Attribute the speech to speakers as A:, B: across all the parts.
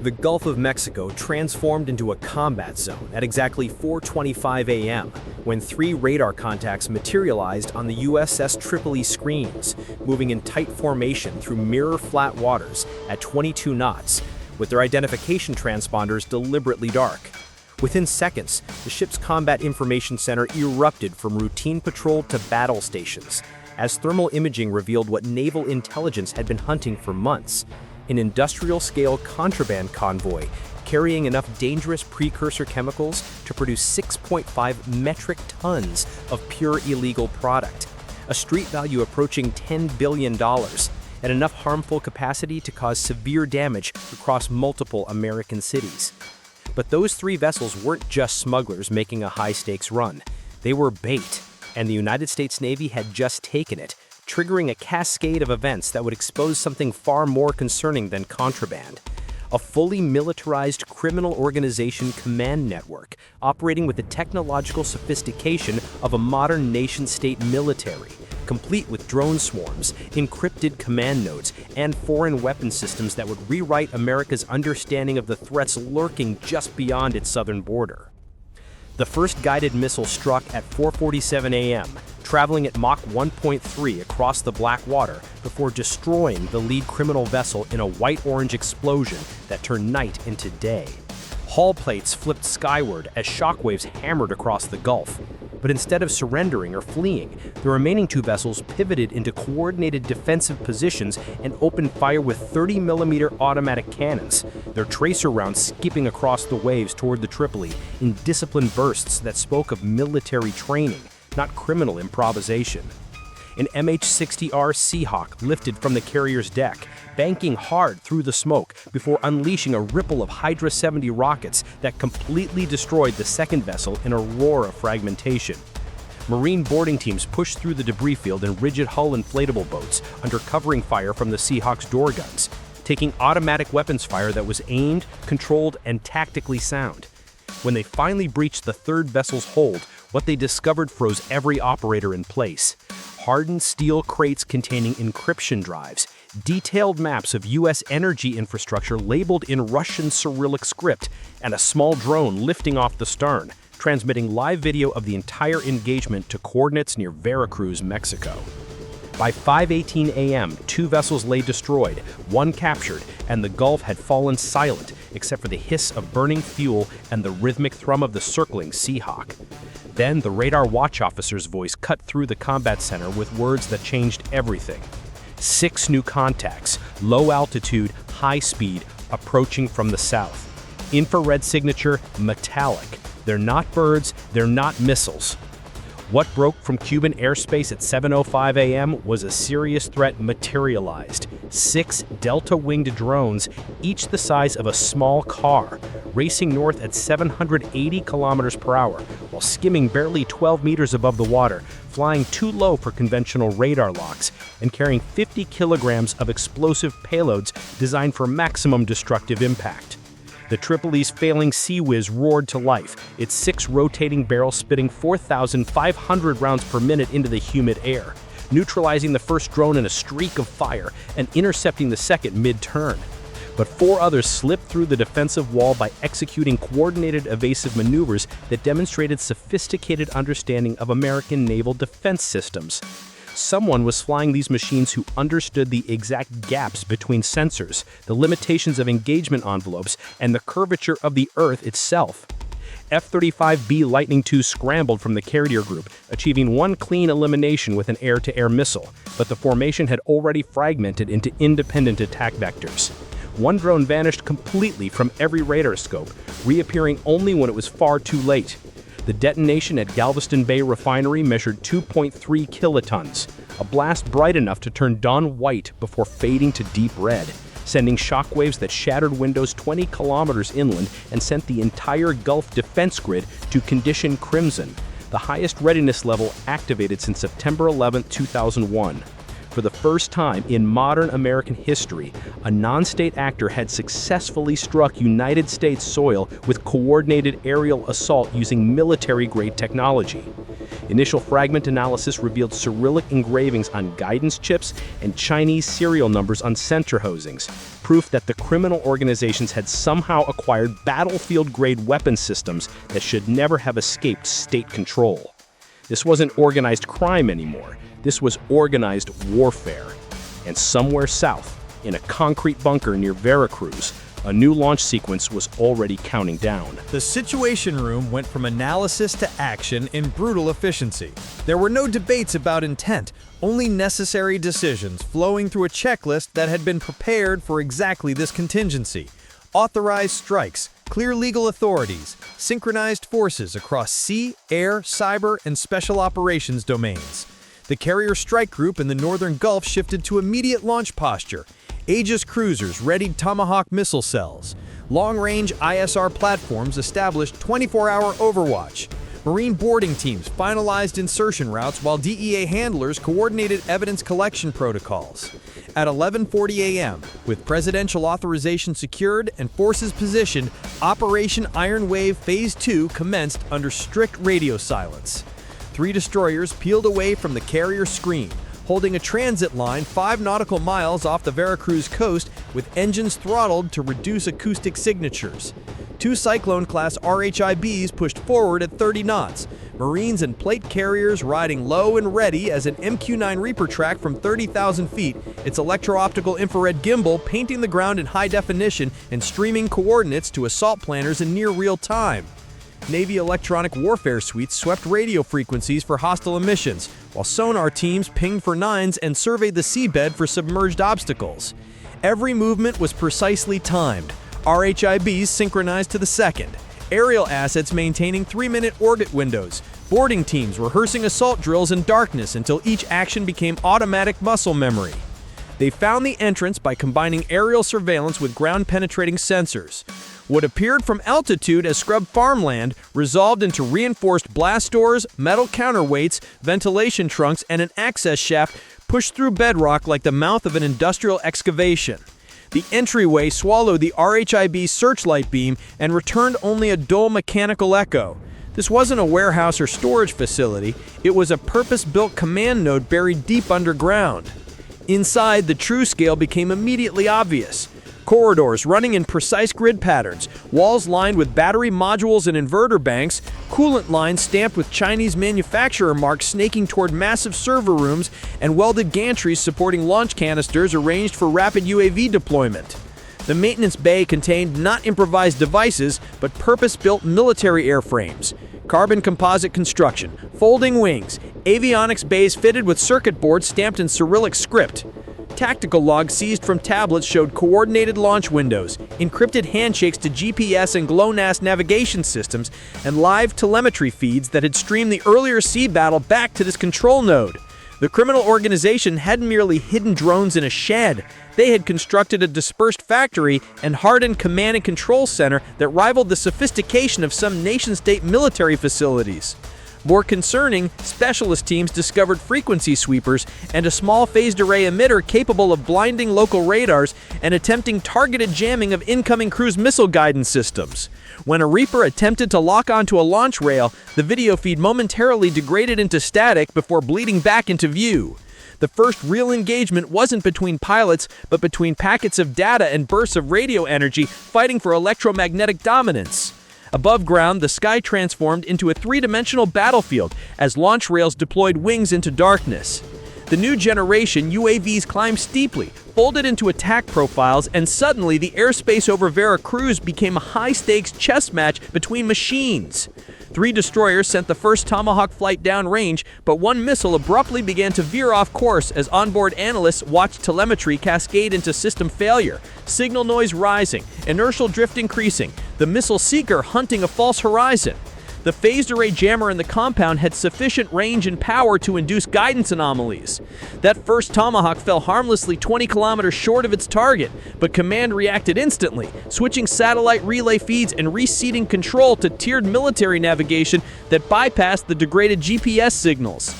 A: The Gulf of Mexico transformed into a combat zone at exactly 4:25 a.m. when 3 radar contacts materialized on the USS Tripoli screens, moving in tight formation through mirror-flat waters at 22 knots, with their identification transponders deliberately dark. Within seconds, the ship's combat information center erupted from routine patrol to battle stations, as thermal imaging revealed what naval intelligence had been hunting for months: an industrial-scale contraband convoy carrying enough dangerous precursor chemicals to produce 6.5 metric tons of pure illegal product, a street value approaching $10 billion, and enough harmful capacity to cause severe damage across multiple American cities. But those 3 vessels weren't just smugglers making a high-stakes run. They were bait, and the United States Navy had just taken it, triggering a cascade of events that would expose something far more concerning than contraband: a fully militarized criminal organization command network operating with the technological sophistication of a modern nation-state military, complete with drone swarms, encrypted command nodes, and foreign weapon systems that would rewrite America's understanding of the threats lurking just beyond its southern border. The first guided missile struck at 4:47 a.m., traveling at Mach 1.3 across the Black Water before destroying the lead criminal vessel in a white-orange explosion that turned night into day. Hull plates flipped skyward as shockwaves hammered across the Gulf. But instead of surrendering or fleeing, the remaining 2 vessels pivoted into coordinated defensive positions and opened fire with 30mm automatic cannons, their tracer rounds skipping across the waves toward the Tripoli in disciplined bursts that spoke of military training, not criminal improvisation. An MH-60R Seahawk lifted from the carrier's deck, banking hard through the smoke before unleashing a ripple of Hydra 70 rockets that completely destroyed the second vessel in a roar of fragmentation. Marine boarding teams pushed through the debris field in rigid hull inflatable boats under covering fire from the Seahawk's door guns, taking automatic weapons fire that was aimed, controlled, and tactically sound. When they finally breached the third vessel's hold, what they discovered froze every operator in place: hardened steel crates containing encryption drives, detailed maps of U.S. energy infrastructure labeled in Russian Cyrillic script, and a small drone lifting off the stern, transmitting live video of the entire engagement to coordinates near Veracruz, Mexico. By 5:18 a.m., 2 vessels lay destroyed, 1 captured, and the Gulf had fallen silent except for the hiss of burning fuel and the rhythmic thrum of the circling Seahawk. Then the radar watch officer's voice cut through the combat center with words that changed everything. 6 new contacts, low altitude, high speed, approaching from the south. Infrared signature, metallic. They're not birds, they're not missiles. What broke from Cuban airspace at 7:05 a.m. was a serious threat materialized. 6 delta-winged drones, each the size of a small car, racing north at 780 kilometers per hour, while skimming barely 12 meters above the water, flying too low for conventional radar locks, and carrying 50 kilograms of explosive payloads designed for maximum destructive impact. The Tripoli's failing Sea Whiz roared to life, its 6 rotating barrels spitting 4,500 rounds per minute into the humid air, neutralizing the first drone in a streak of fire and intercepting the second mid-turn. But 4 others slipped through the defensive wall by executing coordinated evasive maneuvers that demonstrated sophisticated understanding of American naval defense systems. Someone was flying these machines who understood the exact gaps between sensors, the limitations of engagement envelopes, and the curvature of the Earth itself. F-35B Lightning II scrambled from the carrier group, achieving 1 clean elimination with an air-to-air missile, but the formation had already fragmented into independent attack vectors. 1 drone vanished completely from every radar scope, reappearing only when it was far too late. The detonation at Galveston Bay Refinery measured 2.3 kilotons, a blast bright enough to turn dawn white before fading to deep red, sending shockwaves that shattered windows 20 kilometers inland and sent the entire Gulf defense grid to condition crimson, the highest readiness level activated since September 11, 2001. For the first time in modern American history, a non-state actor had successfully struck United States soil with coordinated aerial assault using military-grade technology. Initial fragment analysis revealed Cyrillic engravings on guidance chips and Chinese serial numbers on center housings, proof that the criminal organizations had somehow acquired battlefield-grade weapon systems that should never have escaped state control. This wasn't organized crime anymore. This was organized warfare. And somewhere south, in a concrete bunker near Veracruz, a new launch sequence was already counting down.
B: The Situation Room went from analysis to action in brutal efficiency. There were no debates about intent, only necessary decisions flowing through a checklist that had been prepared for exactly this contingency. Authorized strikes, clear legal authorities, synchronized forces across sea, air, cyber, and special operations domains. The carrier strike group in the Northern Gulf shifted to immediate launch posture. Aegis cruisers readied Tomahawk missile cells. Long-range ISR platforms established 24-hour overwatch. Marine boarding teams finalized insertion routes while DEA handlers coordinated evidence collection protocols. At 11:40 a.m., with presidential authorization secured and forces positioned, Operation Iron Wave Phase 2 commenced under strict radio silence. 3 destroyers peeled away from the carrier screen, holding a transit line 5 nautical miles off the Veracruz coast with engines throttled to reduce acoustic signatures. 2 Cyclone-class RHIBs pushed forward at 30 knots, Marines and plate carriers riding low and ready as an MQ-9 Reaper tracked from 30,000 feet, its electro-optical infrared gimbal painting the ground in high definition and streaming coordinates to assault planners in near real time. Navy electronic warfare suites swept radio frequencies for hostile emissions, while sonar teams pinged for 9s and surveyed the seabed for submerged obstacles. Every movement was precisely timed, RHIBs synchronized to the second, aerial assets maintaining 3-minute orbit windows, boarding teams rehearsing assault drills in darkness until each action became automatic muscle memory. They found the entrance by combining aerial surveillance with ground-penetrating sensors. What appeared from altitude as scrub farmland resolved into reinforced blast doors, metal counterweights, ventilation trunks, and an access shaft pushed through bedrock like the mouth of an industrial excavation. The entryway swallowed the RHIB searchlight beam and returned only a dull mechanical echo. This wasn't a warehouse or storage facility, it was a purpose-built command node buried deep underground. Inside, the true scale became immediately obvious. Corridors running in precise grid patterns, walls lined with battery modules and inverter banks, coolant lines stamped with Chinese manufacturer marks snaking toward massive server rooms, and welded gantries supporting launch canisters arranged for rapid UAV deployment. The maintenance bay contained not improvised devices, but purpose-built military airframes. Carbon composite construction, folding wings, avionics bays fitted with circuit boards stamped in Cyrillic script. Tactical logs seized from tablets showed coordinated launch windows, encrypted handshakes to GPS and GLONASS navigation systems, and live telemetry feeds that had streamed the earlier sea battle back to this control node. The criminal organization hadn't merely hidden drones in a shed. They had constructed a dispersed factory and hardened command and control center that rivaled the sophistication of some nation-state military facilities. More concerning, specialist teams discovered frequency sweepers and a small phased array emitter capable of blinding local radars and attempting targeted jamming of incoming cruise missile guidance systems. When a Reaper attempted to lock onto a launch rail, the video feed momentarily degraded into static before bleeding back into view. The first real engagement wasn't between pilots, but between packets of data and bursts of radio energy fighting for electromagnetic dominance. Above ground, the sky transformed into a 3-dimensional battlefield as launch rails deployed wings into darkness. The new generation UAVs climbed steeply, folded into attack profiles, and suddenly the airspace over Veracruz became a high-stakes chess match between machines. 3 destroyers sent the first Tomahawk flight downrange, but one missile abruptly began to veer off course as onboard analysts watched telemetry cascade into system failure, signal noise rising, inertial drift increasing, the missile seeker hunting a false horizon. The phased array jammer in the compound had sufficient range and power to induce guidance anomalies. That first Tomahawk fell harmlessly 20 kilometers short of its target, but command reacted instantly, switching satellite relay feeds and reseating control to tiered military navigation that bypassed the degraded GPS signals.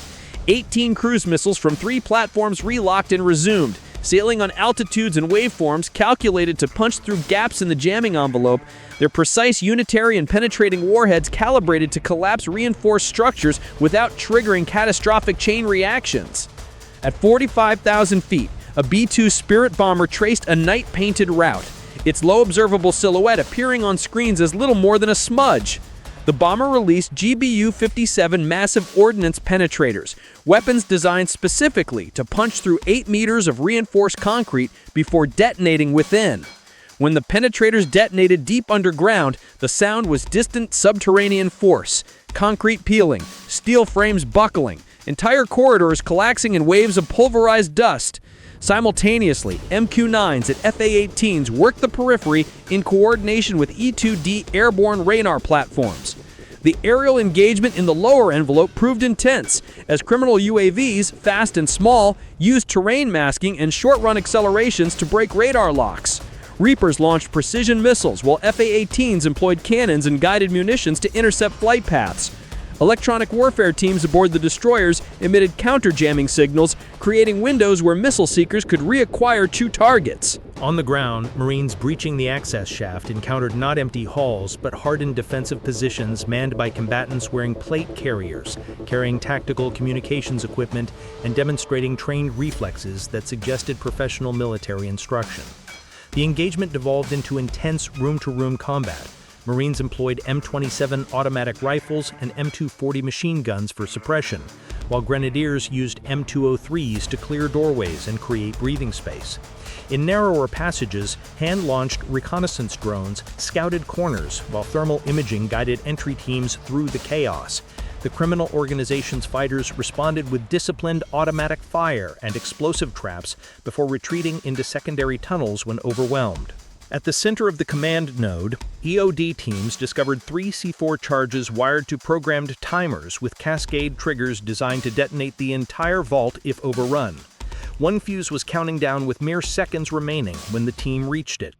B: 18 cruise missiles from 3 platforms relocked and resumed,
C: Sailing on altitudes and waveforms calculated to punch through gaps in the jamming envelope, their precise unitary and penetrating warheads calibrated to collapse reinforced structures without triggering catastrophic chain reactions. At 45,000 feet, a B-2 Spirit bomber traced a night-painted route, its low observable silhouette appearing on screens as little more than a smudge. The bomber released GBU-57 massive ordnance penetrators, weapons designed specifically to punch through 8 meters of reinforced concrete before detonating within. When the penetrators detonated deep underground, the sound was distant subterranean force, concrete peeling, steel frames buckling, entire corridors collapsing in waves of pulverized dust. Simultaneously, MQ-9s and FA-18s worked the periphery in coordination with E-2D airborne radar platforms. The aerial engagement in the lower envelope proved intense, as criminal UAVs, fast and small, used terrain masking and short-run accelerations to break radar locks. Reapers launched precision missiles, while FA-18s employed cannons and guided munitions to intercept flight paths. Electronic warfare teams aboard the destroyers emitted counter-jamming signals, creating windows where missile seekers could reacquire two targets.
A: On the ground, Marines breaching the access shaft encountered not empty halls, but hardened defensive positions manned by combatants wearing plate carriers, carrying tactical communications equipment and demonstrating trained reflexes that suggested professional military instruction. The engagement devolved into intense room-to-room combat. Marines employed M27 automatic rifles and M240 machine guns for suppression, while Grenadiers used M203s to clear doorways and create breathing space. In narrower passages, hand-launched reconnaissance drones scouted corners, while thermal imaging guided entry teams through the chaos. The criminal organization's fighters responded with disciplined automatic fire and explosive traps before retreating into secondary tunnels when overwhelmed. At the center of the command node, EOD teams discovered 3 C4 charges wired to programmed timers with cascade triggers designed to detonate the entire vault if overrun. One fuse was counting down with mere seconds remaining when the team reached it.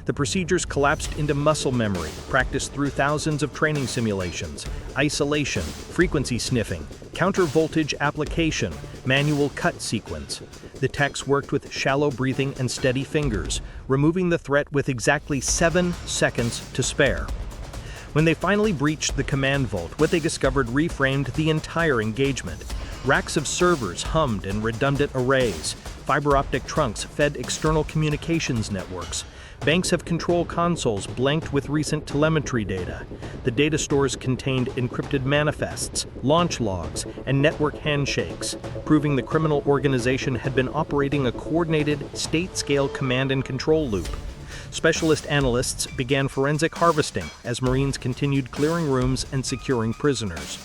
A: The procedures collapsed into muscle memory, practiced through thousands of training simulations: isolation, frequency sniffing, counter-voltage application, manual cut sequence. The techs worked with shallow breathing and steady fingers, removing the threat with exactly 7 seconds to spare. When they finally breached the command vault, what they discovered reframed the entire engagement. Racks of servers hummed in redundant arrays. Fiber optic trunks fed external communications networks. Banks of control consoles blanked with recent telemetry data. The data stores contained encrypted manifests, launch logs, and network handshakes, proving the criminal organization had been operating a coordinated, state-scale command and control loop. Specialist analysts began forensic harvesting as Marines continued clearing rooms and securing prisoners.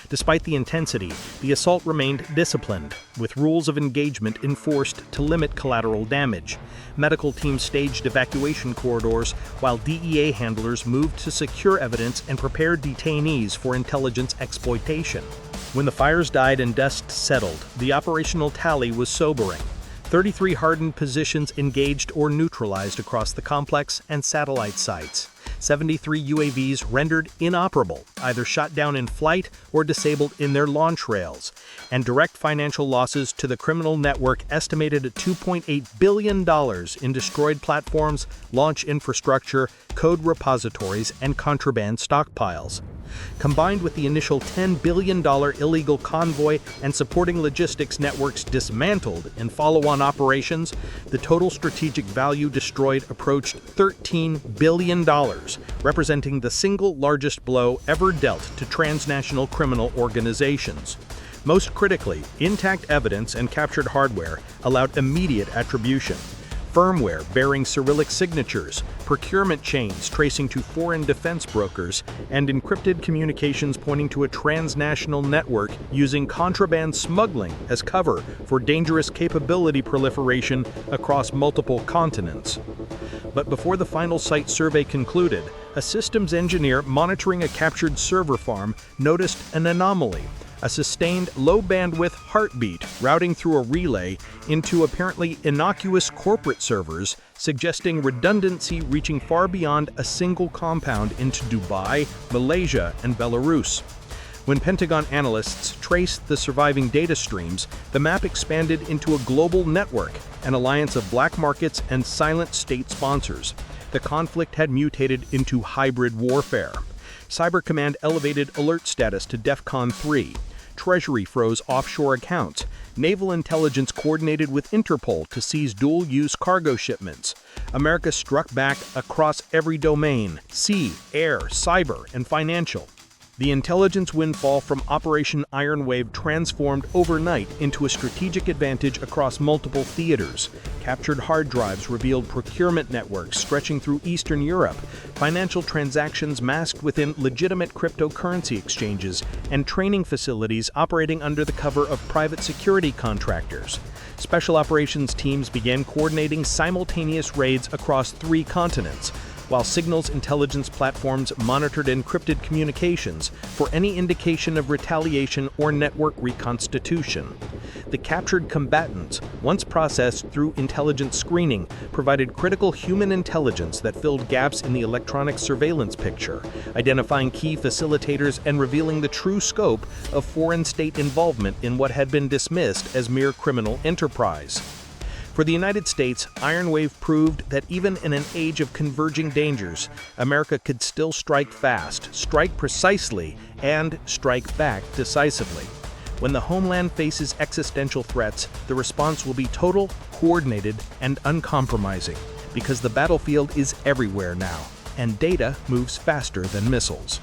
A: Despite the intensity, the assault remained disciplined, with rules of engagement enforced to limit collateral damage. Medical teams staged evacuation corridors, while DEA handlers moved to secure evidence and prepare detainees for intelligence exploitation. When the fires died and dust settled, the operational tally was sobering. 33 hardened positions engaged or neutralized across the complex and satellite sites. 73 UAVs rendered inoperable, either shot down in flight or disabled in their launch rails, and direct financial losses to the criminal network estimated at $2.8 billion in destroyed platforms, launch infrastructure, code repositories, and contraband stockpiles. Combined with the initial $10 billion illegal convoy and supporting logistics networks dismantled in follow-on operations, the total strategic value destroyed approached $13 billion, representing the single largest blow ever dealt to transnational criminal organizations. Most critically, intact evidence and captured hardware allowed immediate attribution. Firmware bearing Cyrillic signatures, procurement chains tracing to foreign defense brokers, and encrypted communications pointing to a transnational network using contraband smuggling as cover for dangerous capability proliferation across multiple continents. But before the final site survey concluded, a systems engineer monitoring a captured server farm noticed an anomaly. A sustained low-bandwidth heartbeat routing through a relay into apparently innocuous corporate servers, suggesting redundancy reaching far beyond a single compound into Dubai, Malaysia, and Belarus. When Pentagon analysts traced the surviving data streams, the map expanded into a global network,
D: an alliance of black markets and silent state sponsors. The conflict had mutated into hybrid warfare. Cyber Command elevated alert status to DEFCON 3. Treasury froze offshore accounts. Naval intelligence coordinated with Interpol to seize dual-use cargo shipments. America struck back across every domain: sea, air, cyber, and financial. The intelligence windfall from Operation Iron Wave transformed overnight into a strategic advantage across multiple theaters. Captured hard drives revealed procurement networks stretching through Eastern Europe, financial transactions masked within legitimate cryptocurrency exchanges, and training facilities operating under the cover of private security contractors. Special operations teams began coordinating simultaneous raids across 3 continents, while signals intelligence platforms monitored encrypted communications for any indication of retaliation or network reconstitution. The captured combatants, once processed through intelligence screening, provided critical human intelligence that filled gaps in the electronic surveillance picture, identifying key facilitators and revealing the true scope of foreign state involvement in what had been dismissed as mere criminal enterprise. For the United States, Iron Wave proved that even in an age of converging dangers, America could still strike fast, strike precisely, and strike back decisively. When the homeland faces existential threats, the response will be total, coordinated, and uncompromising, because the battlefield is everywhere now, and data moves faster than missiles.